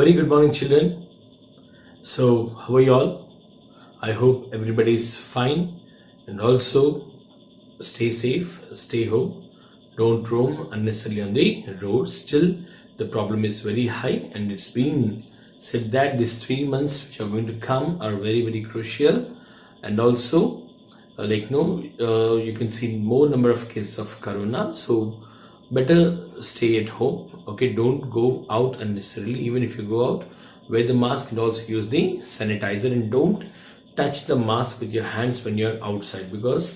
very good morning, children. So, how are you all? I hope everybody is fine, and also stay safe, stay home, don't roam unnecessarily on the road. Still, the problem is very high, and it's been said that these 3 months which are going to come are very crucial, and also you can see more number of cases of corona. So better stay at home. Okay, don't go out unnecessarily. Even if you go out, wear the mask and also use the sanitizer, and don't touch the mask with your hands when you're outside, because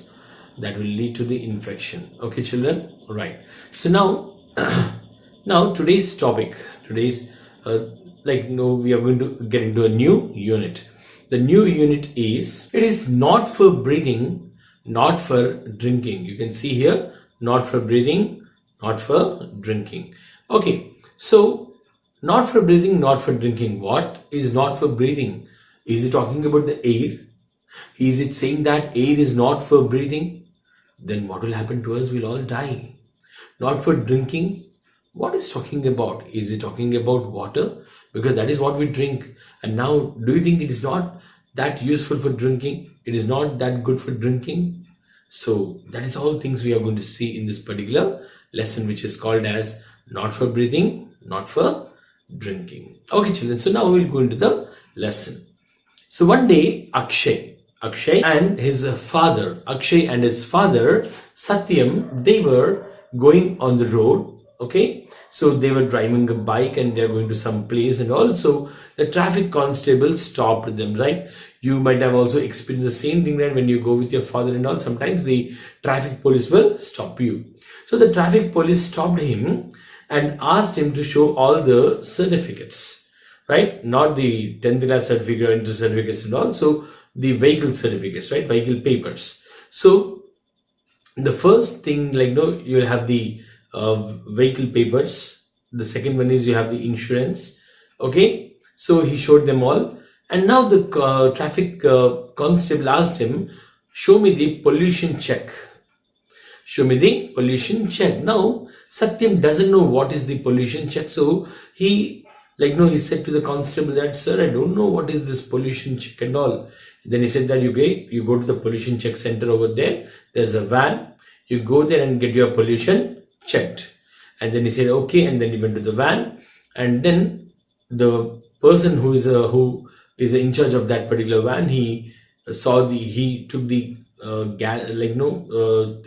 that will lead to the infection. Okay, children, right? So now today's topic, we are going to get into a new unit. The new unit is, it is not for breathing, not for drinking. You can see here, not for breathing, not for drinking. Okay, so not for breathing, not for drinking. What is not for breathing? Is it talking about the air? Is it saying that air is not for breathing? Then what will happen to us? We'll all die. Not for drinking. What is talking about? Is it talking about water? Because that is what we drink. And now, do you think it is not that useful for drinking? It is not that good for drinking? So that is all things we are going to see in this particular lesson, which is called as not for breathing, not for drinking. Okay, children. So now we'll go into the lesson. So one day, Akshay and his father Satyam, they were going on the road. Okay, so they were driving a bike and they're going to some place, and also the traffic constable stopped them, right? You might have also experienced the same thing, right? When you go with your father and all, sometimes the traffic police will stop you. So the traffic police stopped him and asked him to show all the certificates, right? Not the 10th class certificate or inter certificates, and also the vehicle certificates, right? Vehicle papers. So the first thing, you have the vehicle papers. The second one is you have the insurance. Okay, so he showed them all, and now the traffic constable asked him, show me the pollution check. Show me the pollution check. Now Satyam doesn't know what is the pollution check, so he said to the constable that, sir, I don't know what is this pollution check and all. Then he said that you go to the pollution check center over there. There's a van. You go there and get your pollution checked. And then he said okay, and then he went to the van, and then the person who is in charge of that particular van, he took the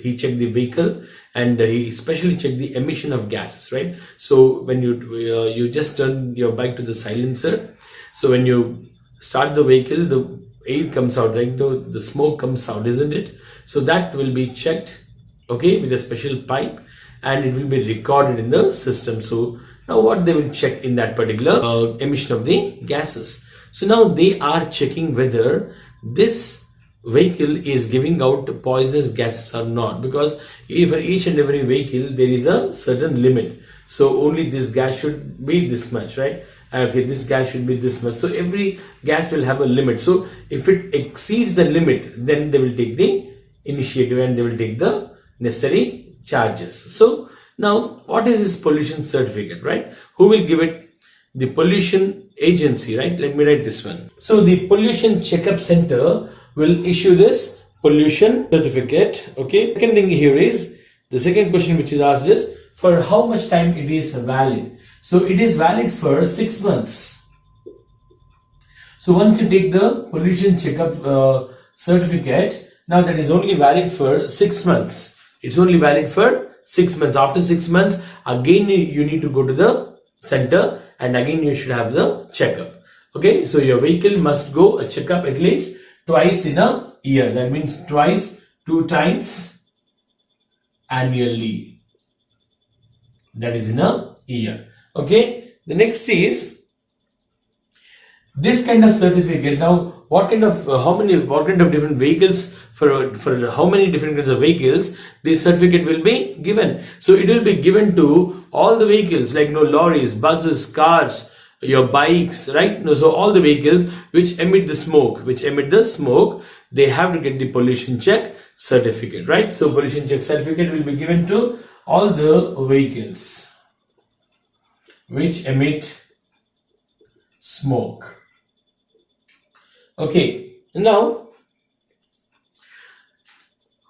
he checked the vehicle, and he especially checked the emission of gases, right? So when you just turn your bike to the silencer, so when you start the vehicle, the air comes out, right? The smoke comes out, isn't it? So that will be checked, okay, with a special pipe, and it will be recorded in the system. So now what they will check in that particular emission of the gases. So now they are checking whether this vehicle is giving out poisonous gases or not, because for each and every vehicle there is a certain limit. So only this gas should be this much, right? Okay, this gas should be this much. So every gas will have a limit. So if it exceeds the limit, then they will take the initiative and they will take the necessary charges. So now what is this pollution certificate, right? Who will give it? The pollution agency, right? Let me write this one. So the pollution checkup center will issue this pollution certificate. Okay, second thing here is, the second question which is asked is, for how much time it is valid? So it is valid for 6 months. So once you take the pollution checkup certificate, now that is only valid for 6 months. It's only valid for 6 months. After 6 months, again you need to go to the center, and again you should have the checkup. Okay, so your vehicle must go a checkup at least twice in a year. That means twice, 2 times annually. That is in a year. Okay, the next is this kind of certificate. Now, what kind of different vehicles, for how many different kinds of vehicles this certificate will be given? So it will be given to all the vehicles, like lorries, buses, cars, your bikes, right? So all the vehicles which emit the smoke, they have to get the pollution check certificate, right? So pollution check certificate will be given to all the vehicles which emit smoke. Okay, now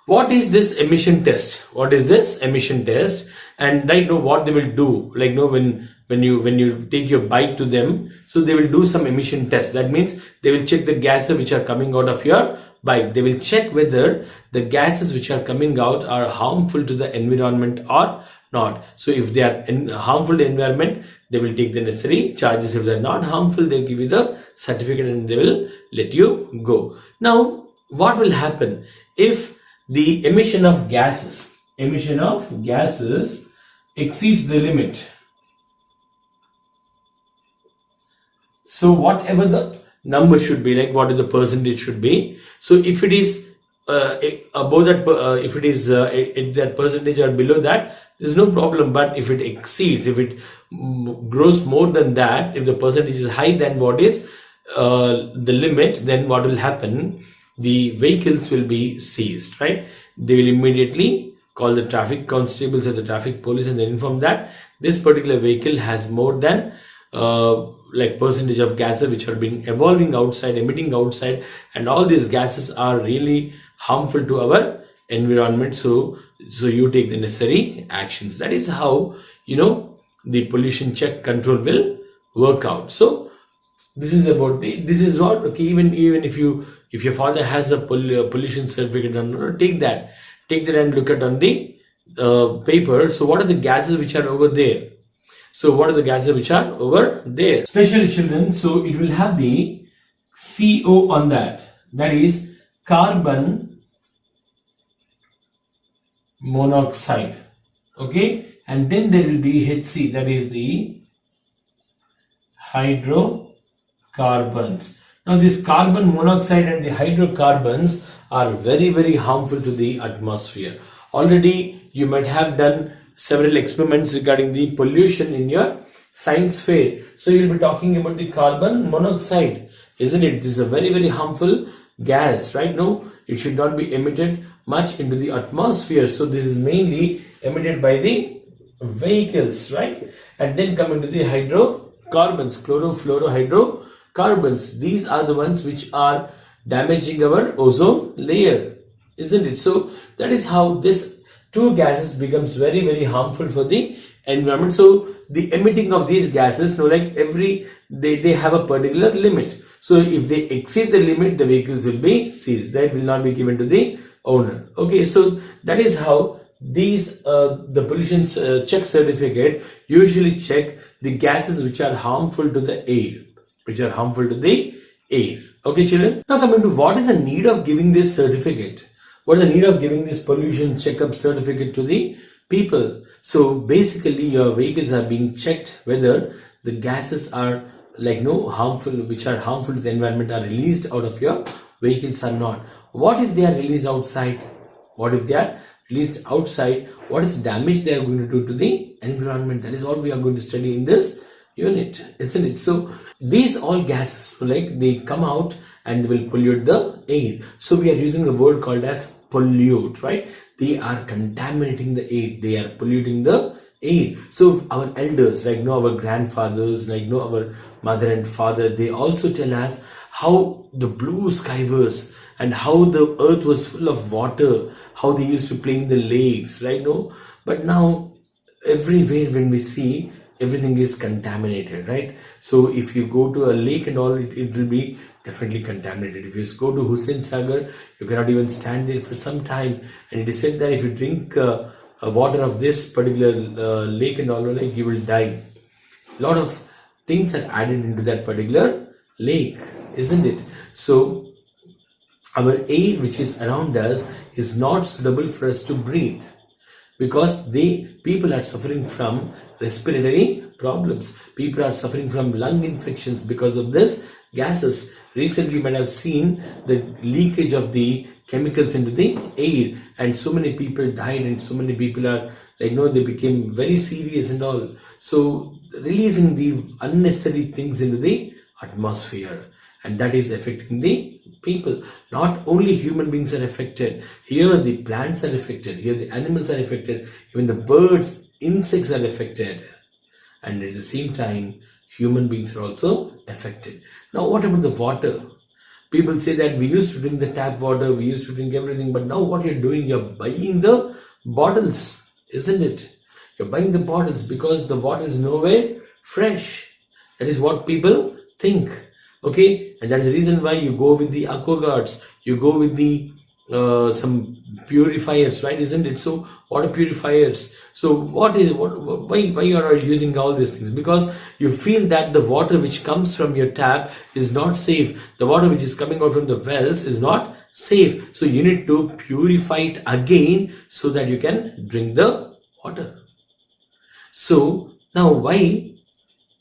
what is this emission test? What is this emission test? And right now what they will do, like when you take your bike to them, so they will do some emission test. That means they will check the gases which are coming out of your bike. They will check whether the gases which are coming out are harmful to the environment or not. So if they are harmful to the environment, they will take the necessary charges. If they are not harmful, they will give you the certificate and they will let you go. Now what will happen if the emission of gases exceeds the limit? So whatever the number should be, like what is the percentage should be. So if it is above that, if it is that percentage or below that, there is no problem. But if it exceeds, if it grows more than that, if the percentage is high than what is the limit, then what will happen? The vehicles will be seized, right? They will immediately call the traffic constables or the traffic police and then inform that this particular vehicle has more than like percentage of gases which are being evolving outside, emitting outside, and all these gases are really harmful to our environment. So you take the necessary actions. That is how the pollution check control will work out. So this is about this is what, okay, even if your father has a pollution certificate or not, take that and look at on the paper. So what are the gases which are over there? So what are the gases which are over there? Especially children, so it will have the CO on that. That is carbon monoxide. Okay, and then there will be HC, that is the hydrocarbons. Now this carbon monoxide and the hydrocarbons are very harmful to the atmosphere. Already you might have done several experiments regarding the pollution in your science fair. So you will be talking about the carbon monoxide, isn't it? This is a very harmful gas. Right now it should not be emitted much into the atmosphere. So this is mainly emitted by the vehicles, right? And then coming to the hydrocarbons, chlorofluorohydrocarbons. These are the ones which are damaging our ozone layer, isn't it? So that is how this two gases becomes very harmful for the environment. So the emitting of these gases, like they have a particular limit. So if they exceed the limit, the vehicles will be seized. That will not be given to the owner. Okay, so that is how these the pollution check certificate usually check the gases which are harmful to the air, Okay, children. Now coming to what is the need of giving this certificate? What is the need of giving this pollution checkup certificate to the people? So basically your vehicles are being checked whether the gases are harmful, which are harmful to the environment, are released out of your vehicles or not. What if they are released outside? What is the damage they are going to do to the environment? That is what we are going to study in this unit, isn't it? So these all gases, they come out and they will pollute the air. So we are using a word called as pollute, right? They are contaminating the air, they are polluting the air. So our elders, our grandfathers, our mother and father, they also tell us how the blue sky was and how the earth was full of water, how they used to play in the lakes, right? No, but now everywhere when we see, everything is contaminated, right? So if you go to a lake and all, it will be definitely contaminated. If you go to Hussain Sagar, you cannot even stand there for some time, and it is said that if you drink water of this particular lake and all, you will die. A lot of things are added into that particular lake, isn't it? So our air which is around us is not suitable for us to breathe, because people are suffering from respiratory problems. People are suffering from lung infections because of this gases. Recently you might have seen the leakage of the chemicals into the air, and so many people died, and so many people are they became very serious and all. So releasing the unnecessary things into the atmosphere, and that is affecting the people. Not only human beings are affected, here the plants are affected, here the animals are affected, even the birds, insects are affected, and at the same time human beings are also affected. Now what about the water? People say that we used to drink the tap water, we used to drink everything, but now what you're doing, you're buying the bottles, isn't it? You're buying the bottles because the water is nowhere fresh. That is what people think. Okay, and that's the reason why you go with the aquaguards, you go with the some purifiers, right? Isn't it? So water purifiers. So why you are using all these things? Because you feel that the water which comes from your tap is not safe. The water which is coming out from the wells is not safe. So you need to purify it again so that you can drink the water. So now why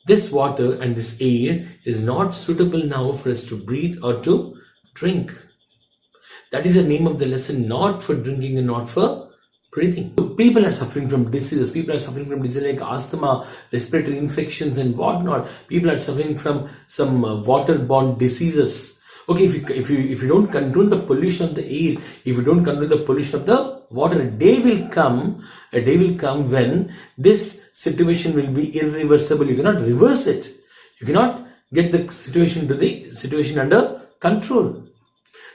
this water and this air is not suitable now for us to breathe or to drink? That is the name of the lesson, not for drinking and not for breathing. So people are suffering from diseases. People are suffering from diseases like asthma, respiratory infections and whatnot. People are suffering from some waterborne diseases. Okay, if you don't control the pollution of the air, if you don't control the pollution of the water, a day will come when this situation will be irreversible. You cannot reverse it. You cannot get the situation under control.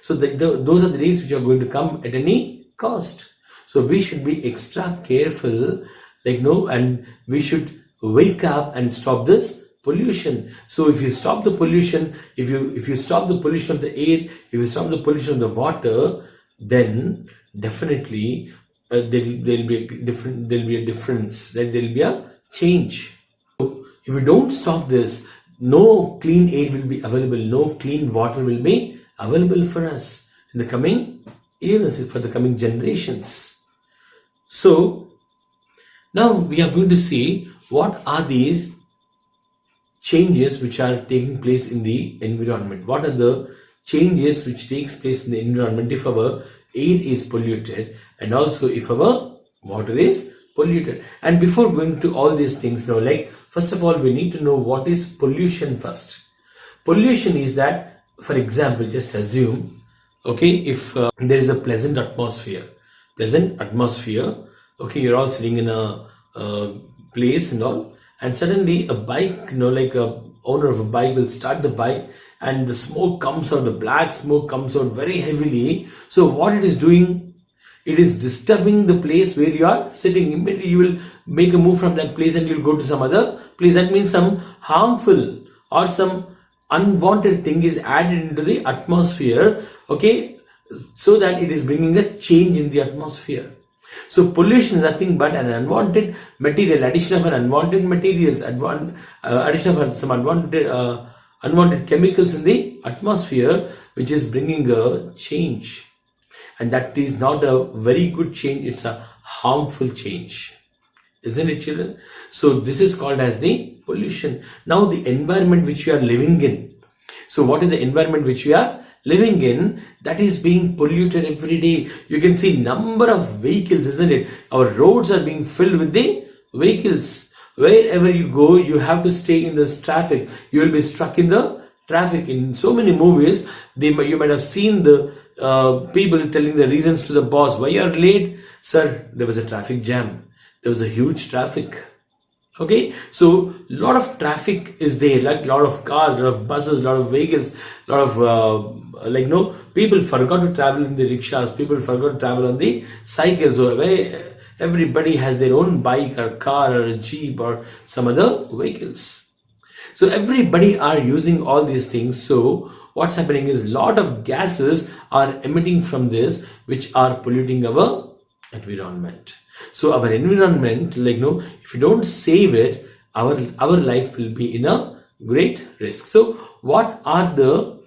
So those are the days which are going to come at any cost. So we should be extra careful, and we should wake up and stop this pollution. So if you stop the pollution, if you stop the pollution of the air, if you stop the pollution of the water, then definitely there will be a difference. Right? There will be a change. So if you don't stop this, no clean air will be available, no clean water will be available for us in the coming years, for the coming generations. So now we are going to see what are these changes which are taking place in the environment. What are the changes which takes place in the environment if our air is polluted and also if our water is polluted. And before going to all these things now, first of all, we need to know what is pollution first. Pollution is that, for example, just assume, okay, if there is a pleasant atmosphere, okay, you're all sitting in a place and all, and suddenly a bike, a owner of a bike will start the bike and the smoke comes out, the black smoke comes out very heavily. So what it is doing, it is disturbing the place where you are sitting. Immediately you will make a move from that place and you will go to some other place. That means some harmful or some unwanted thing is added into the atmosphere, okay, so that it is bringing a change in the atmosphere. So pollution is nothing but an unwanted material, addition of an unwanted materials, addition of some unwanted chemicals in the atmosphere, which is bringing a change, and that is not a very good change, it's a harmful change, isn't it, children? So this is called as the pollution. Now the environment which you are living in. So what is the environment which you are living in? That is being polluted every day. You can see number of vehicles, isn't it? Our roads are being filled with the vehicles. Wherever you go, you have to stay in this traffic. You will be stuck in the traffic. In so many movies, you might have seen the people telling the reasons to the boss. Why you are late? Sir, there was a traffic jam. There was a huge traffic. Okay, so lot of traffic is there, like lot of cars, lot of buses, lot of vehicles, lot of people forgot to travel in the rickshaws, people forgot to travel on the cycles. So everybody has their own bike or car or a jeep or some other vehicles. So everybody are using all these things. So what's happening is lot of gases are emitting from this, which are polluting our environment. So our environment, if you don't save it, our life will be in a great risk. So what are the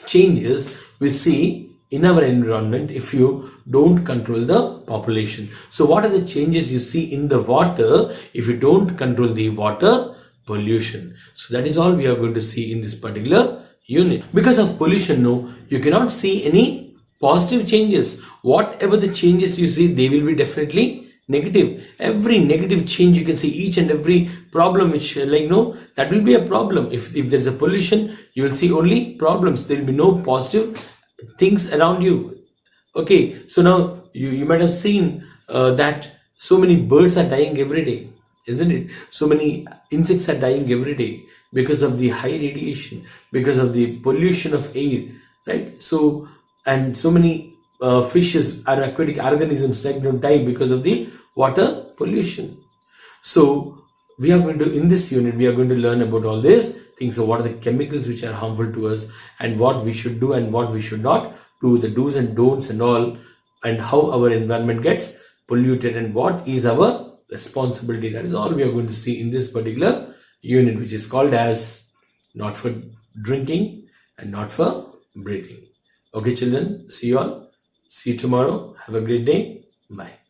changes we see in our environment if you don't control the population? So what are the changes you see in the water if you don't control the water pollution? So that is all we are going to see in this particular unit. Because of pollution, you cannot see any positive changes. Whatever the changes you see, they will be definitely negative. Every negative change you can see, each and every problem which that will be a problem. If there is a pollution, you will see only problems. There will be no positive things around you. Okay, so now you might have seen that so many birds are dying every day. isn't it? So many insects are dying every day because of the high radiation, because of the pollution of air, right? So, and so many fishes or aquatic organisms like die because of the water pollution. So we are going to, in this unit, we are going to learn about all these things. So what are the chemicals which are harmful to us, and what we should do and what we should not do, the do's and don'ts and all, and how our environment gets polluted and what is our responsibility. That is all we are going to see in this particular unit, which is called as not for drinking and not for breathing. Okay children, see you all. See you tomorrow. Have a great day. Bye.